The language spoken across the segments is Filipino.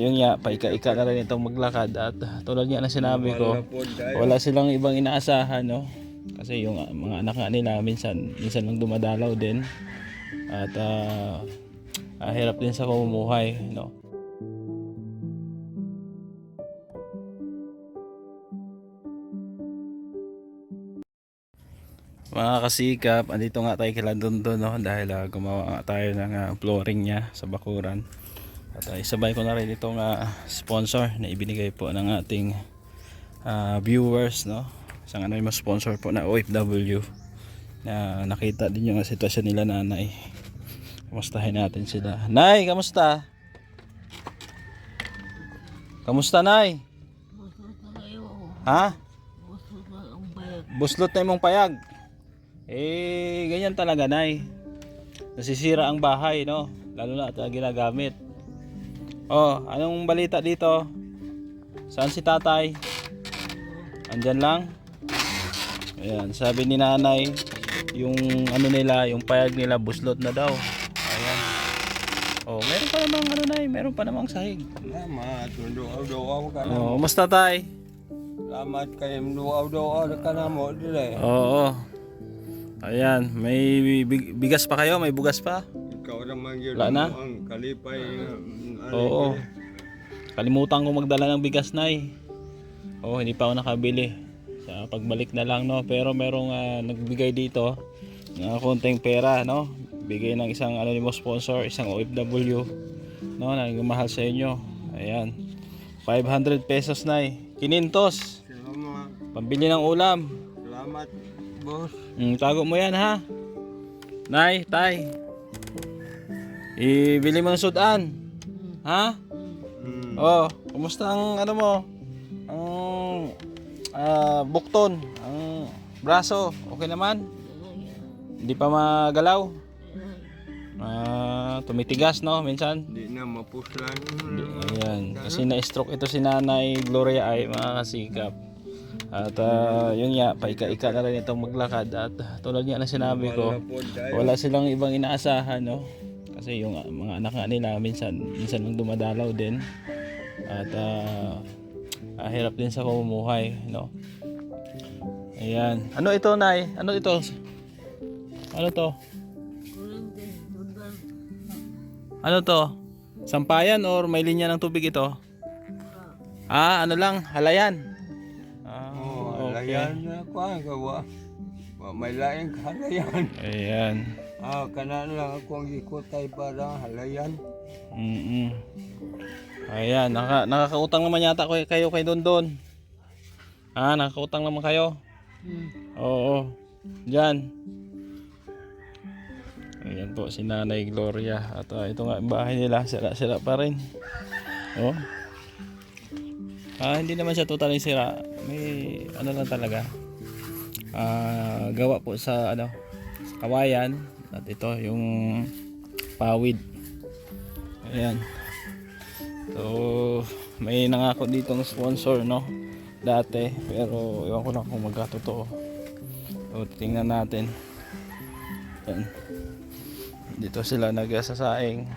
yun nga, paika-ika na rin itong maglakad. At tulad nga na sinabi ko, wala silang ibang inaasahan, no? Kasi yung mga anak nga nila minsan lang dumadalaw din. At hirap din sa pamumuhay, no? Mga kasikap, andito nga tayo kila Dondon, no? Dahil gumawa nga tayo ng flooring niya sa bakuran. At isabay ko na rin itong sponsor na ibinigay po ng ating viewers, no? Isang anonymous sponsor po na OFW na nakita din yung sitwasyon nila nanay. Kamustahin natin sila. Nay, kamusta? Kamusta, Nay? Ha? Buslot na imong payag. Ganyan talaga, Nay. Nasisira ang bahay, no? Lalo na ito ginagamit. Oh, anong balita dito? Saan si tatay? Andyan lang? Ayan, sabi ni nanay, yung nila, yung payag nila buslot na daw. Ayan. Oh, meron pa namang Nay, meron pa namang sahig. Salamat, duaw-duaw ka na. Oh, musta tay? Salamat kayo, duaw-duaw ka na mo dire. Oo. Ayan, may bigas pa kayo? May bugas pa? Ikaw naman yun Wala na? ang kalipay. Oo. Kalimutan ko magdala ng bigas, Nay. Oh, hindi pa ako nakabili. Sa pagbalik na lang, no. Pero merong nagbigay dito ng konting pera, no. Bigay ng isang anonymous sponsor, isang OFW, no, na nagmamahal sa inyo. Ayan. 500 pesos, Nay. 500. Salamat. Pambili ng ulam. Salamat, boss. Tago mo yan, ha. Nay, tay. Ibili mo ng sudan. Ha? Oh, kumusta ang mo? Ang bukton, ang braso, okay naman? Hindi pa magalaw? Tumitigas, no, minsan? Hindi na mapuslan. Ayan, kasi na-stroke ito si Nanay Gloria ay mga kasikap. At yun nga, paika-ika na rin itong maglakad. At tulad nga na sinabi ko, wala silang ibang inaasahan, no? Kasi yung mga anak nga nila minsan lang dumadalaw din. At hirap din sa pamumuhay, no? Ayan. Ano ito, Nay? Ano ito? Ano to? Ano to? Sampayan or may linya ng tubig ito? Ano lang, halayan. Okay. Halayan na ko ang gawa. May laing halayan. Ayan. Kanan lang akong ikutay para halayan. Ayan, nakakautang naman yata kayo kay Dondon. Nakakautang naman kayo? Oo. Diyan. Ayan po si Nanay Gloria. At ito nga ang bahay nila, sira-sira pa rin. Oh. Hindi naman siya totally sira. May lang talaga. Gawa po sa sa kawayan. At ito yung pawid. Ayan. So may nangako dito ng sponsor, no, dati, pero iwan ko lang kung magkatotoo. So tingnan natin. Ayan. Dito sila nagsasaing.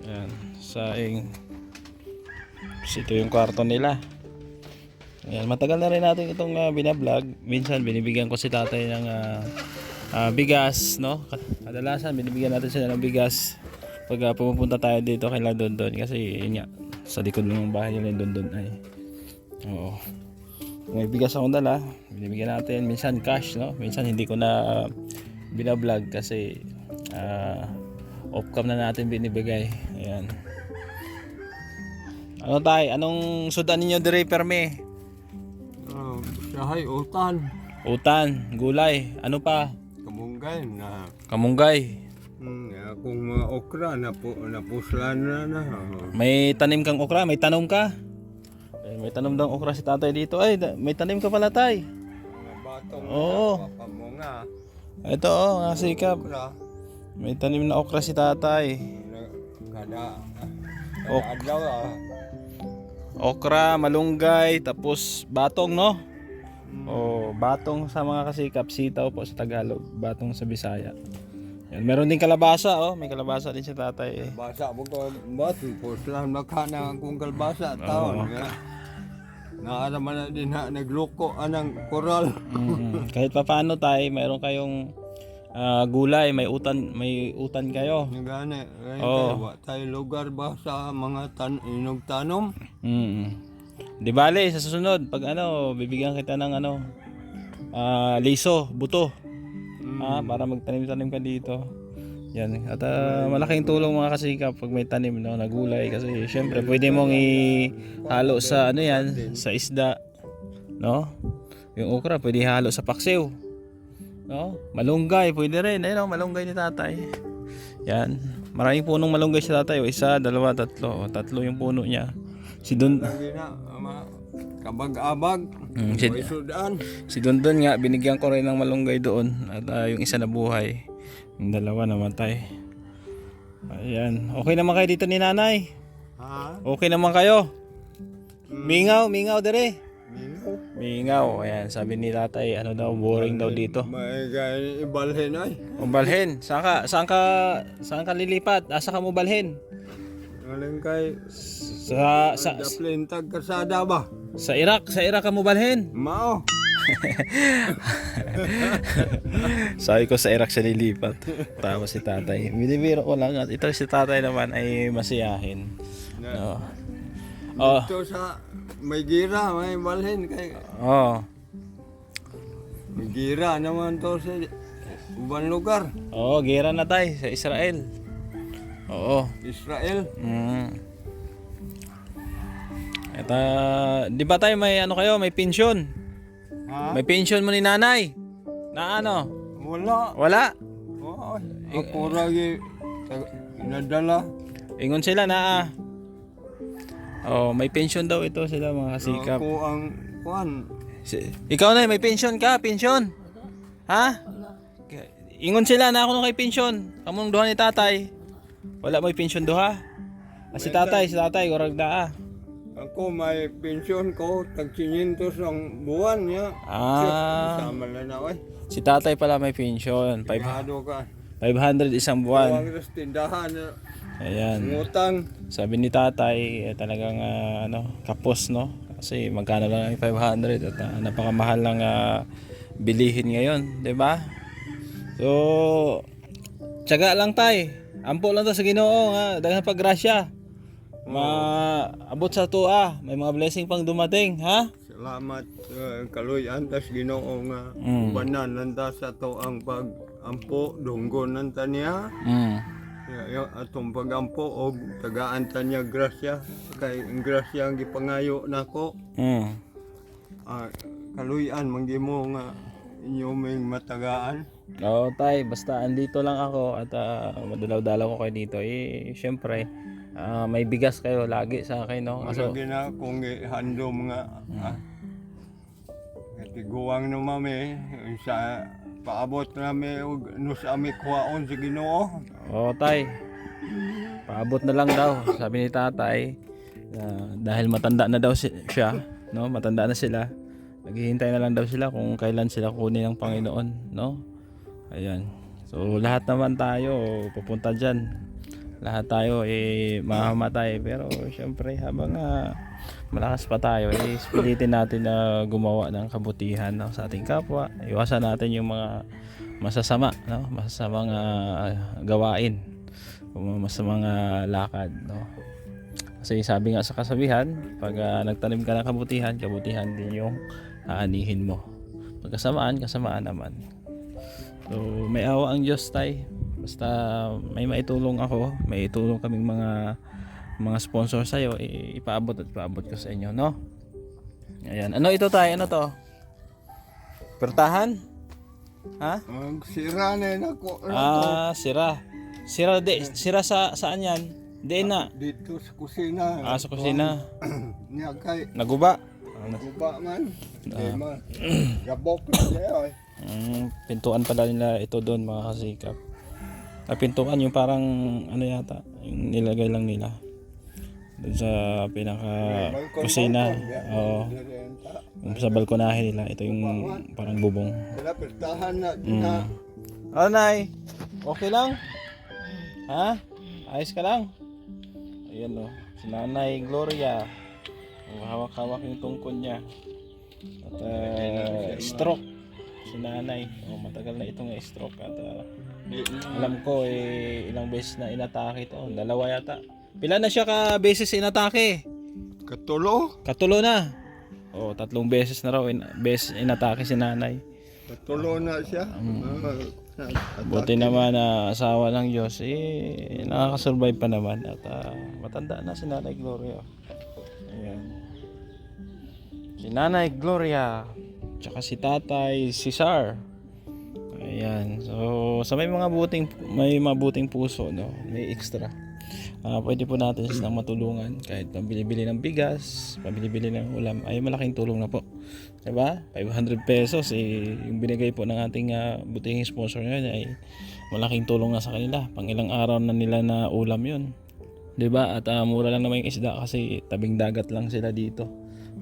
Ayan, saing. Ito yung kwarto nila. Ayan, matagal na rin natin itong binablog. Minsan binibigyan ko si tatay ng bigas, no? Kadalasan binibigyan natin sila ng bigas pag pumupunta tayo dito kay Dondon, kasi yun nga, sa likod ng bahay nila yung Dondon ay. Oo. May bigas akong dala, binibigyan natin. Minsan cash, no? Minsan hindi ko na binablog kasi off cam na natin binibigay. Ayan. Ano tay? Anong sudan ninyo dire perme? Sahay utan. Utan, gulay, ano pa? Kamunggay na. Kamunggay. Akong mga okra napuslan na. May tanim kang okra, may tanom ka? May tanom daw okra si tatay dito. Ay, may tanim ka pala tay. Mga batong Oo. papamunga. Ito kasikap. May tanim na okra si tatay. Kada Ok. adlaw Okra, malunggay, tapos batong, no? Batong sa mga kasikap, sitaw po sa Tagalog, batong sa Bisaya. Yan, meron din kalabasa, oh. May kalabasa din si tatay. Eh. Basa mo ko bat, pos lang nakana akong kalbasa taon. nga. Naaraman na din ha, nagloko anang koral. Kahit pa paano tay, mayroon kayong gulay, may utan kayo. Gani, Oo. tayo lugar ba sa mga inog tanom? Di bale, sa susunod, pag bibigyan kita ng liso, buto. Para magtanim-tanim ka dito. Yan. At malaking tulong mga kasikap pag may tanim na gulay kasi syempre pwede mong ihalo sa sa isda, no? Yung okra pwede ihalo sa paksiw. No? Malunggay pwede rin. Ayun, malunggay ni tatay. Yan. Maraming punong malunggay si tatay. Isa, dalawa, tatlo. Tatlo yung puno niya. Si Don Kabag-abag. Si Don nga binigyan ko rin ng malunggay doon at yung isa na buhay. Yung dalawa namatay. Ayan. Okay naman kayo dito ni nanay? Ha? Okay naman kayo? Mingaw dire. Mingaw. Ayan, sabi ni tatay, boring daw dito. May gaya ibalhin ay. Balhin. Saan ka lilipat? Asa ka mo balhin? Galing kay Sa Daplintag Kasada ba? sa Iraq ka mo balhin. Mao. Sabi ko sa Iraq siya lilipat. Tama si tatay. Binibiro ko lang at ito si tatay naman ay masiyahin. No. Oh. Ito sa may gira, may balhin kay. Oh. May gira naman to sa ubang lugar. Oh, gera na tayo sa Israel. Oo. Israel. At di ba tayo may may pensyon? Ha? May pensyon mo ni nanay? Na Wala. Wala? Oo. Ako lagi nadala. Ingon sila na Oh, may pensyon daw ito sila mga kasikap. Ako ang kuan. Ikaw na, may pensyon ka, pensyon. Ha? Ingon sila na ako nung kay pensyon. Kamong duha ni tatay. Wala may pensyon duha. Si tatay, kurag daa. Ako may pensyon ko, tag 500 ang buwan niya. Sama na na ay. Si tatay pala may pensyon. Sigado ka. 500 isang buwan. Ang tindahan na Ayan. ngutang. Sabi ni tatay, talagang kapos, no? Kasi magkano lang ang 500 at napakamahal lang bilihin ngayon, 'di ba? So, tiyaga lang tay. Ampo lang to sa Ginoo nga, daghang paggrasya. Maabot sa tuwa, may mga blessing pang dumating, ha? Salamat kaluyan tas Ginoo nga banan nanda sa to ang pag-ampo dunggon nanta niya. Atong pag-ampo og tagaan ta niya grasya kay ang grasya ang gipangayo nako. Kaluyan manggimo nga inyo may matagaan. Oo tay, basta andito lang ako at madalaw-dalaw ko kayo dito. Syempre, may bigas kayo lagi sa akin, no? Lagi na kung handom nga tiguang no mami sa paabot nami og nus ami kuhaon sa Ginoo. Oo tay, paabot na lang daw, sabi ni tatay. Dahil matanda na daw siya, no? Matanda na sila. Naghihintay na lang daw sila kung kailan sila kunin ng Panginoon, no? Ayan. So lahat naman tayo pupunta diyan. Lahat tayo mamamatay, pero syempre habang malakas pa tayo, pilitin natin na gumawa ng kabutihan, no, sa ating kapwa. Iwasan natin yung mga masasama, no? Masasamang gawain, masamang lakad, no? Kasi sabi nga sa kasabihan, pag nagtanim ka ng kabutihan, kabutihan din yung aanihin mo. Pag kasamaan, kasamaan naman. So may awa ang Diyos tay. Basta may maitulong ako, may itulong kaming mga sponsor sa'yo, ipaabot at paabot ko sa inyo, no? Ayan. Ano ito tayo? Ano to? Pertahan? Ha? Ang sira na nako. Sira. Sira saan yan? Diin na. Dito sa kusina. Sa kusina. Niya kay Naguba. naguba man. Di man. Gabok na niya. Pintuan pala nila ito doon mga kasikap. Pintuan yung parang yata, yung nilagay lang nila doon sa pinaka kusina. Oo. Sa balkonahe nila, ito yung parang bubong. Sila pertahan na. Nay. Okay lang? Ha? Ayos ka lang? Ayan o, si Nanay Gloria. Hawak-hawak yung tungkod niya. At stroke si Nanay. Matagal na itong stroke. At alam ko ilang beses na inatake ito. 2 yata. Pila na siya ka beses inatake? Katulo na. 3 beses na raw beses inatake si Nanay. Katulo na siya. Buti naman na asawa ng Diyos nakakasurvive pa naman at matanda na si Nanay Gloria. Ayan. Si Nanay Gloria tsaka si Tatay Cesar. Ayan. So sa may mabuting puso, no, may extra. Pwede po natin silang matulungan kahit pambili-bili ng bigas, pambili-bili ng ulam, ay malaking tulong na po. Diba? 500 pesos yung binigay po ng ating butihing sponsor ngayon ay malaking tulong na sa kanila. Pang ilang araw na nila na ulam yun. Diba? At mura lang naman yung isda kasi tabing dagat lang sila dito.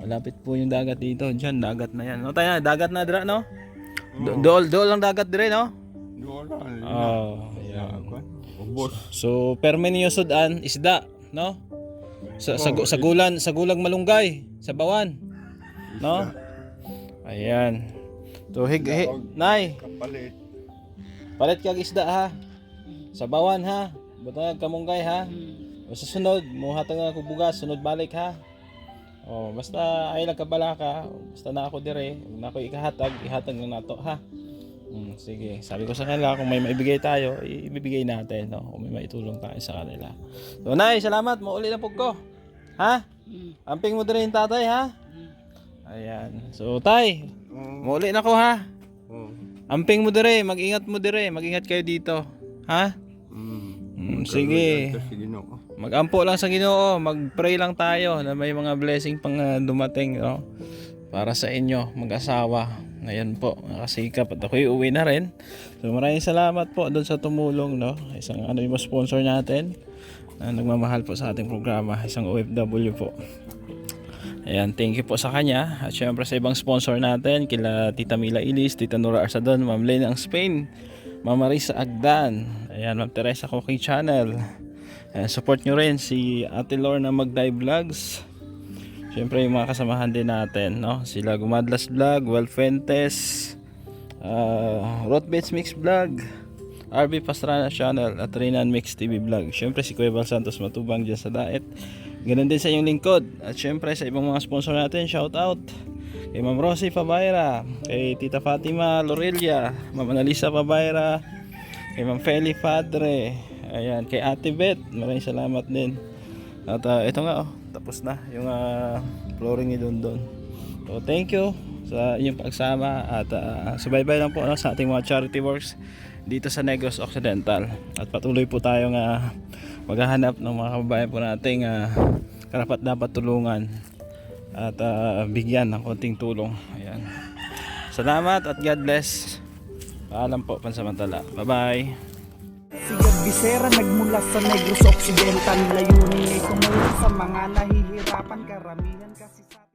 Malapit po yung dagat dito. Diyan, dagat na yan. No, tayo, dagat na dira, no? Dool lang dagat dire, no? Dool lang. Ayan. Ubos. So, perme ninyo sudan, isda, no? Sa gulang malunggay, sa bawan. No? Ayan. So, nay, Kapalit. palit kag isda ha. Sa bawan ha. Butang kamunggay ha. O sa sunod, muhatag ako bugas, sunod balik ha. Basta ay nagkabala ka, basta na ako dire, na ako ihatag na nato ha. Sige, sabi ko sa kanila kung may maibigay tayo, ibibigay natin, no? Kung may maitulong tayo sa kanila. So, nay, salamat, mauli na po ko. Ha? Amping mo dire yung tatay ha. Ayan. So, tay, mauli na ko ha. Amping mo dire, mag-ingat mo dire, mag-ingat kayo dito. Ha? Sige. Mag-ampo lang sa Ginoo, mag-pray lang tayo na may mga blessing pang dumating, no? Para sa inyo, mag-asawa. Ngayon po, nakasikap at ako'y uwi na rin. So maraming salamat po doon sa tumulong, no? Isang yung sponsor natin na nagmamahal po sa ating programa, isang OFW po. Ayan, thank you po sa kanya. At syempre sa ibang sponsor natin, kila Tita Mila Ilis, Tita Nora Arsadon, Ma'am Lena ang Spain, Ma'am Marisa Agdan, ayan, Ma'am Teresa Cooking Channel. Ayan, support nyo rin si Ate Lorna Magday Vlogs. Syempre yung mga kasamahan din natin, no? Sila Gumadlas Vlog, Well Fuentes, Rotbets Mix Vlog, RB Pastrana Channel at Renan Mix TV Vlog. Syempre si Kuya Val Santos Matubang dyan sa Daet. Ganun din sa inyong lingkod. At syempre sa ibang mga sponsor natin, shout out kay Ma'am Rosie Pabayra, kay Tita Fatima Lorelia, Ma'am Analisa Pabayra, kay Ma'am Feli Padre, ayan, kay Ate Beth, maraming salamat din. At ito nga, tapos na yung flooring ni Dondon. So thank you sa inyong pagsama at subaybay lang po sa ating mga charity works dito sa Negros Occidental. At patuloy po tayong maghahanap ng mga kababayan po nating karapat dapat tulungan at bigyan ng konting tulong. Ayan. Salamat at God bless. Paalam po pansamantala. Bye-bye. Sigad Bisera nagmula sa Negros Occidental, layunin ay tumulong sa mga nahihirapan, karamihan kasi sa